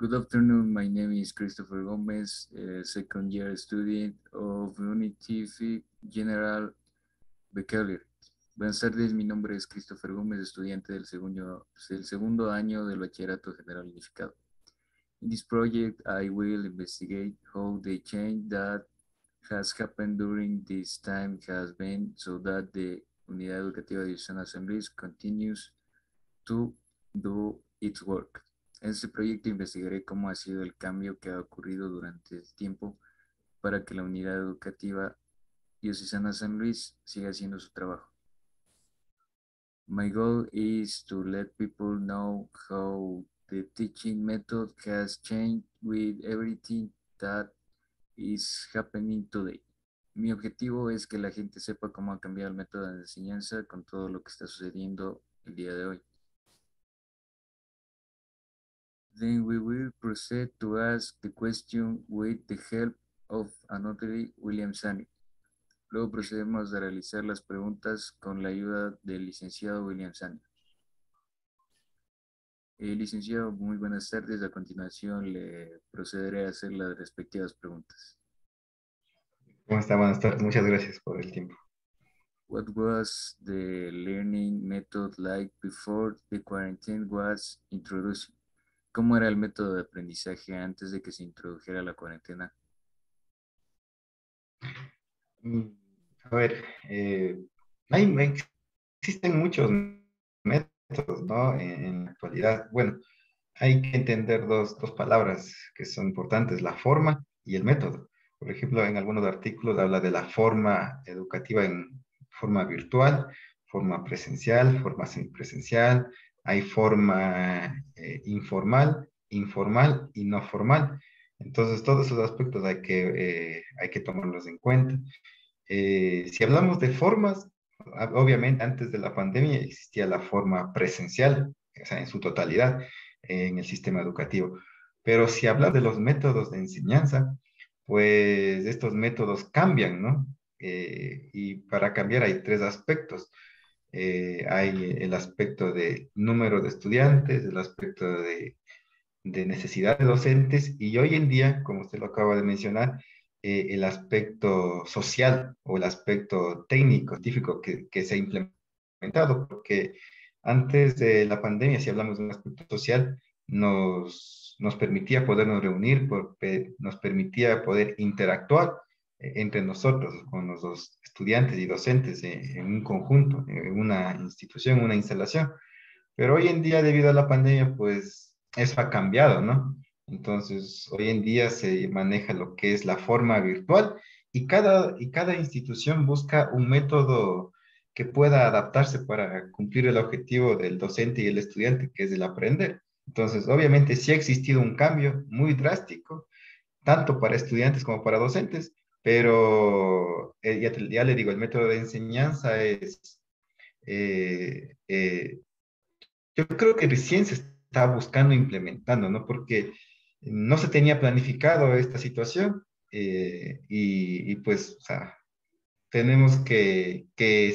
Good afternoon. My name is Christopher Gomez, second year student of Unified General Baccalaureate. Buenas tardes, mi nombre es Christopher Gómez, estudiante del segundo año del Bachillerato General Unificado. In this project, I will investigate how the change that has happened during this time has been so that the Unidad Educativa de San San Luis continues to do its work. En este proyecto investigaré cómo ha sido el cambio que ha ocurrido durante el tiempo para que la Unidad Educativa Diocesana San Luis siga haciendo su trabajo. My goal is to let people know how the teaching method has changed with everything that is happening today. Mi objetivo es que la gente sepa cómo ha cambiado el método de enseñanza con todo lo que está sucediendo el día de hoy. Then we will proceed to ask the question with the help of another William Sani. Luego procedemos a realizar las preguntas con la ayuda del licenciado William Sani. Licenciado, muy buenas tardes. A continuación le procederé a hacer las respectivas preguntas. ¿Cómo está? Buenas tardes. Muchas gracias por el tiempo. What was the learning method like before the quarantine was introduced? ¿Cómo era el método de aprendizaje antes de que se introdujera la cuarentena? Mm, A ver, existen muchos métodos, ¿no? En la actualidad. Bueno, hay que entender dos palabras que son importantes, la forma y el método. Por ejemplo, en algunos artículos habla de la forma educativa en forma virtual, forma presencial, forma semipresencial, hay forma informal y no formal. Entonces, todos esos aspectos hay que tomarlos en cuenta. Si hablamos de formas, obviamente antes de la pandemia existía la forma presencial, o sea, en su totalidad, en el sistema educativo. Pero si hablamos de los métodos de enseñanza, pues estos métodos cambian, ¿no? Y para cambiar hay tres aspectos. Hay el aspecto de número de estudiantes, el aspecto de necesidad de docentes y hoy en día, como usted lo acaba de mencionar, el aspecto social o el aspecto técnico, científico que se ha implementado, porque antes de la pandemia, si hablamos de un aspecto social, nos permitía podernos reunir, nos permitía poder interactuar entre nosotros, con los dos estudiantes y docentes en un conjunto, en una institución, una instalación. Pero hoy en día, debido a la pandemia, pues eso ha cambiado, ¿no? Entonces, hoy en día se maneja lo que es la forma virtual y cada institución busca un método que pueda adaptarse para cumplir el objetivo del docente y el estudiante, que es el aprender. Entonces, obviamente sí ha existido un cambio muy drástico, tanto para estudiantes como para docentes, pero ya le digo, el método de enseñanza es eh, eh, yo creo que recién se está buscando implementando, ¿no? Porque no se tenía planificado esta situación pues, o sea, tenemos que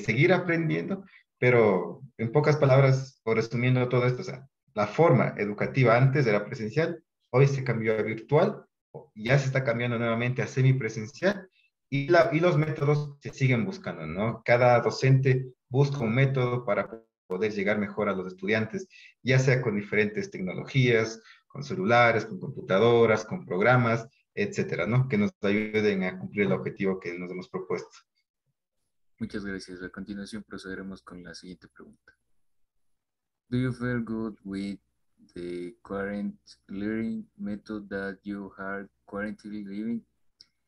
seguir aprendiendo, pero en pocas palabras, o resumiendo todo esto, o sea, la forma educativa antes era presencial, hoy se cambió a virtual, ya se está cambiando nuevamente a semipresencial y los métodos se siguen buscando, ¿no? Cada docente busca un método para poder llegar mejor a los estudiantes, ya sea con diferentes tecnologías, con celulares, con computadoras, con programas, etcétera, ¿no? Que nos ayuden a cumplir el objetivo que nos hemos propuesto. Muchas gracias. A continuación procederemos con la siguiente pregunta. Do you feel good with the current learning method that you are currently living?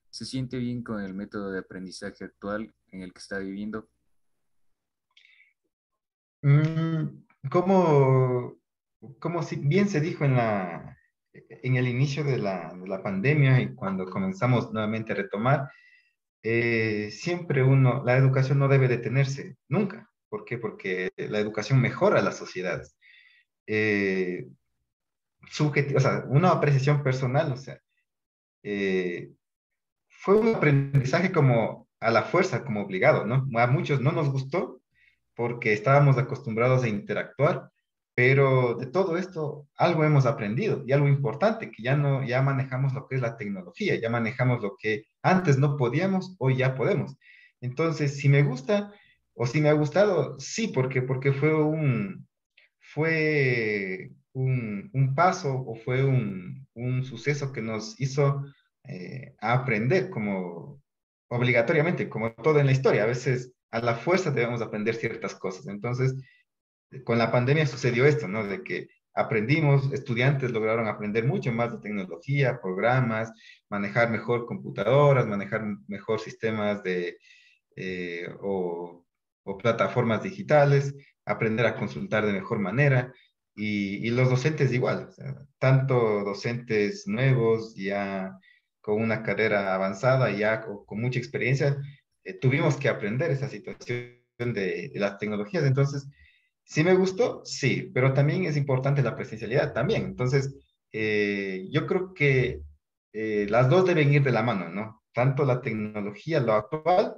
¿Se siente bien con el método de aprendizaje actual en el que está viviendo? Mm, como, como si bien se dijo en el inicio de de la pandemia y cuando comenzamos nuevamente a retomar, siempre la educación no debe detenerse, nunca. ¿Por qué? Porque la educación mejora las sociedades. Eh, o sea, una apreciación personal, o sea, eh, fue un aprendizaje como a la fuerza, como obligado, ¿no? A muchos no nos gustó porque estábamos acostumbrados a interactuar, pero de todo esto algo hemos aprendido y algo importante, que ya no, ya manejamos lo que es la tecnología, ya manejamos lo que antes no podíamos, hoy ya podemos. Entonces, si me gusta o si me ha gustado, sí, porque fue un paso o fue un suceso que nos hizo aprender como obligatoriamente, como todo en la historia. A veces a la fuerza debemos aprender ciertas cosas. Entonces, con la pandemia sucedió esto, ¿no? De que aprendimos, estudiantes lograron aprender mucho más de tecnología, programas, manejar mejor computadoras, manejar mejor sistemas o plataformas digitales, aprender a consultar de mejor manera. Y los docentes igual, o sea, tanto docentes nuevos, ya con una carrera avanzada, ya con mucha experiencia, tuvimos que aprender esa situación de las tecnologías. Entonces, sí me gustó, sí, pero también es importante la presencialidad también. Entonces, yo creo que las dos deben ir de la mano, ¿no? Tanto la tecnología, lo actual,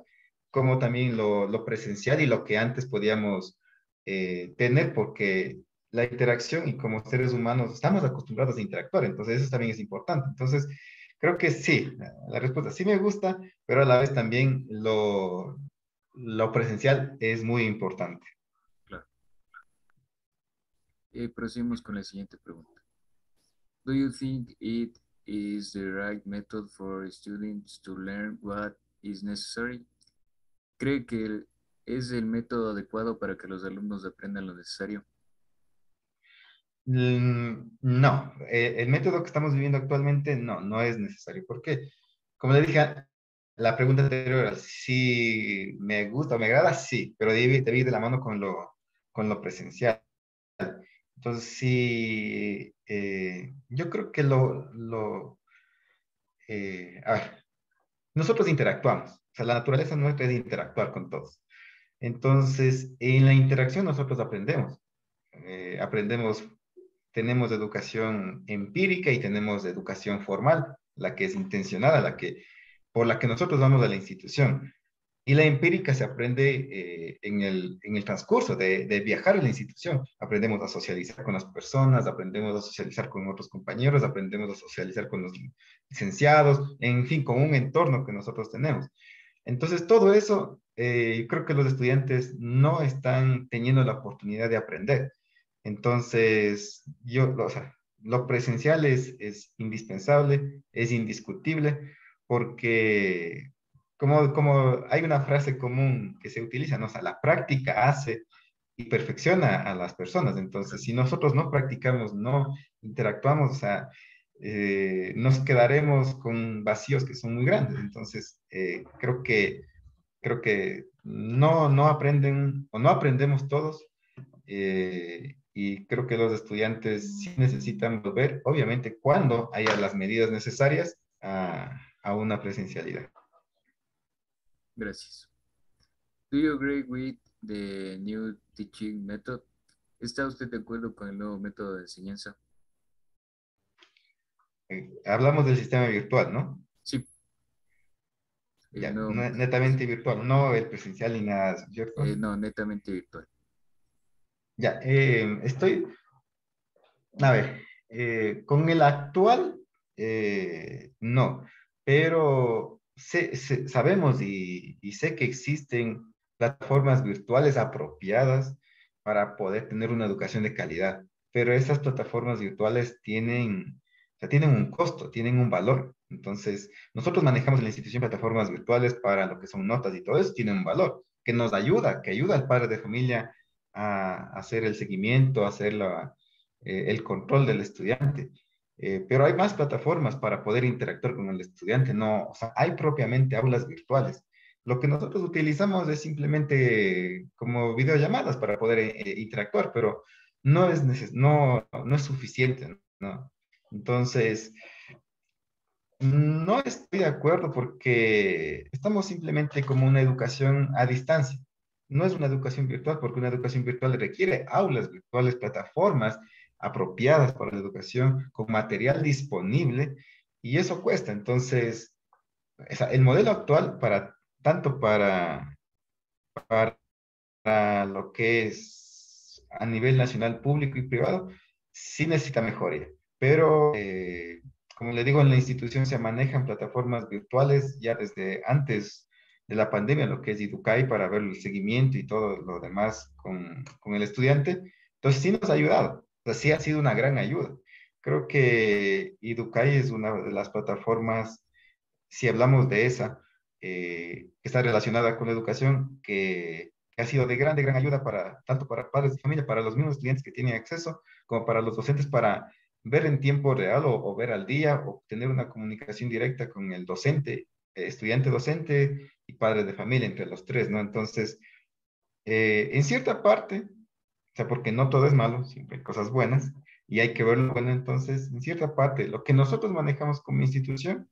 como también lo presencial y lo que antes podíamos tener, porque la interacción y como seres humanos estamos acostumbrados a interactuar, entonces eso también es importante. Entonces, creo que sí, la respuesta sí me gusta, pero a la vez también lo presencial es muy importante. Claro. Proseguimos con la siguiente pregunta. Do you think it is the right method for students to learn what is necessary? ¿Cree que es el método adecuado para que los alumnos aprendan lo necesario? No, el método que estamos viviendo actualmente no es necesario. ¿Por qué? Como le dije, la pregunta anterior era si me gusta o me agrada, sí, pero debe ir de la mano con lo presencial. Entonces, sí, yo creo que a ver, nosotros interactuamos, o sea, la naturaleza nuestra es de interactuar con todos. Entonces, en la interacción nosotros aprendemos, tenemos educación empírica y tenemos educación formal, la que es intencionada, por la que nosotros vamos a la institución. Y la empírica se aprende en el transcurso de viajar a la institución. Aprendemos a socializar con las personas, aprendemos a socializar con otros compañeros, aprendemos a socializar con los licenciados, en fin, con un entorno que nosotros tenemos. Entonces, todo eso, creo que los estudiantes no están teniendo la oportunidad de aprender. Entonces, o sea, lo presencial es indispensable, es indiscutible, porque como hay una frase común que se utiliza, ¿no? O sea, la práctica hace y perfecciona a las personas. Entonces, si nosotros no practicamos, no interactuamos, o sea, nos quedaremos con vacíos que son muy grandes. Entonces, creo que no aprenden o no aprendemos todos, y creo que los estudiantes sí necesitan volver, obviamente, cuando haya las medidas necesarias a una presencialidad. Gracias. Do you agree with the new teaching method? ¿Está usted de acuerdo con el nuevo método de enseñanza? Hablamos del sistema virtual, ¿no? Sí, el Ya, nuevo método. netamente virtual, no el presencial ni nada, ¿cierto? No, netamente virtual. Ya, a ver, con el actual, no, pero sabemos y sé que existen plataformas virtuales apropiadas para poder tener una educación de calidad, pero esas plataformas virtuales o sea, tienen un costo, tienen un valor. Entonces, nosotros manejamos en la institución plataformas virtuales para lo que son notas y todo eso, tiene un valor que nos ayuda, que ayuda al padre de familia a hacer el seguimiento, a hacer el control del estudiante. Pero hay más plataformas para poder interactuar con el estudiante, no, o sea, hay propiamente aulas virtuales. Lo que nosotros utilizamos es simplemente como videollamadas para poder interactuar, pero no es suficiente, ¿no? Entonces, no estoy de acuerdo porque estamos simplemente como una educación a distancia. No es una educación virtual porque una educación virtual requiere aulas virtuales, plataformas apropiadas para la educación, con material disponible y eso cuesta. Entonces, el modelo actual tanto para lo que es a nivel nacional público y privado, sí necesita mejoría. Pero, como le digo, en la institución se manejan plataformas virtuales ya desde antes de la pandemia, lo que es Educay, para ver el seguimiento y todo lo demás con el estudiante. Entonces sí nos ha ayudado, o sea, sí ha sido una gran ayuda. Creo que Educay es una de las plataformas, si hablamos de esa, que está relacionada con la educación, que ha sido de gran ayuda para, tanto para padres de familia, para los mismos estudiantes que tienen acceso, como para los docentes para ver en tiempo real o ver al día o tener una comunicación directa con el docente, estudiante docente y padre de familia, entre los tres, ¿no? Entonces, en cierta parte, o sea, porque no todo es malo, siempre hay cosas buenas y hay que verlo bueno, entonces, en cierta parte, lo que nosotros manejamos como institución,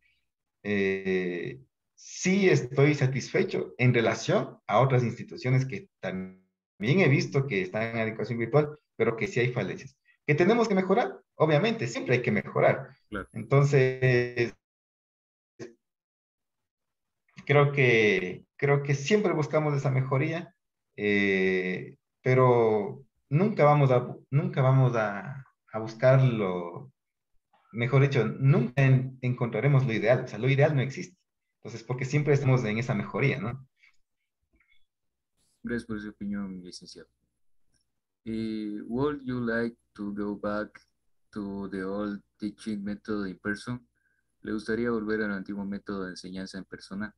eh, sí estoy satisfecho en relación a otras instituciones que también he visto que están en educación virtual, pero que sí hay falencias. ¿Que tenemos que mejorar? Obviamente, siempre hay que mejorar. Claro. Entonces, creo que siempre buscamos esa mejoría, pero nunca vamos a buscarlo. Mejor dicho, nunca encontraremos lo ideal, o sea, lo ideal no existe. Entonces, porque siempre estamos en esa mejoría, ¿no? Gracias por su opinión, licenciado. Would you like to go back to the old teaching method in person? ¿Le gustaría volver al antiguo método de enseñanza en persona?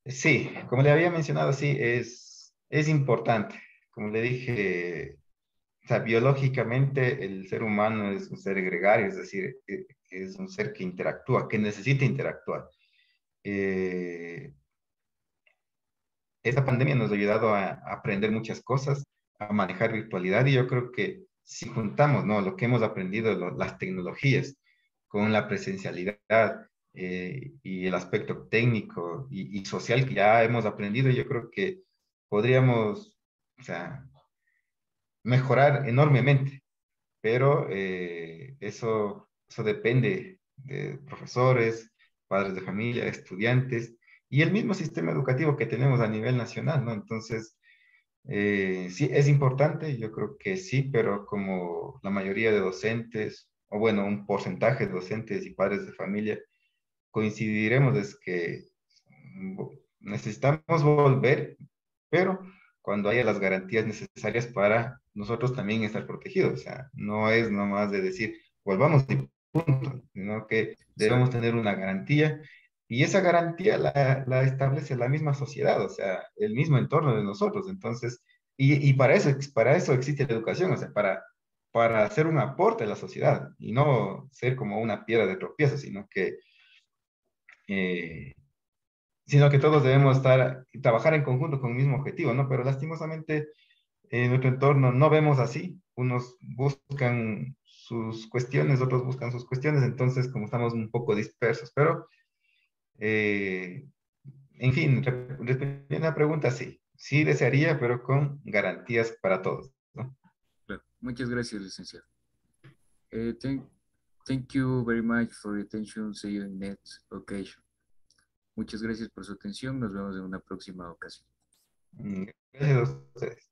Sí, como le había mencionado, sí, es importante. Como le dije, o sea, biológicamente el ser humano es un ser gregario, es decir, es un ser que interactúa, que necesita interactuar. Eh, Esta pandemia nos ha ayudado a aprender muchas cosas, a manejar virtualidad y yo creo que si juntamos, ¿no? Lo que hemos aprendido, las tecnologías con la presencialidad y el aspecto técnico y social que ya hemos aprendido, yo creo que podríamos, o sea, mejorar enormemente, pero eso depende de profesores, padres de familia, estudiantes y el mismo sistema educativo que tenemos a nivel nacional, ¿no? Entonces, sí, es importante, yo creo que sí, pero como la mayoría de docentes, o bueno, un porcentaje de docentes y padres de familia, coincidiremos es que necesitamos volver, pero cuando haya las garantías necesarias para nosotros también estar protegidos. O sea, no es nomás de decir, volvamos y punto, sino que debemos Exacto. tener una garantía y esa garantía la establece la misma sociedad, o sea, el mismo entorno de nosotros. Entonces, y para eso existe la educación, o sea, para hacer un aporte a la sociedad y no ser como una piedra de tropiezo, eh, sino que todos debemos estar y trabajar en conjunto con el mismo objetivo, ¿no? Pero lastimosamente en nuestro entorno no vemos así. Unos buscan sus cuestiones, otros buscan sus cuestiones, entonces como estamos un poco dispersos, pero eh, en fin, respondiendo a la pregunta, sí, sí desearía, pero con garantías para todos, ¿no? Claro. Muchas gracias, licenciado. Thank you very much for your attention. See you in next occasion. Muchas gracias por su atención. Nos vemos en una próxima ocasión. Gracias a ustedes.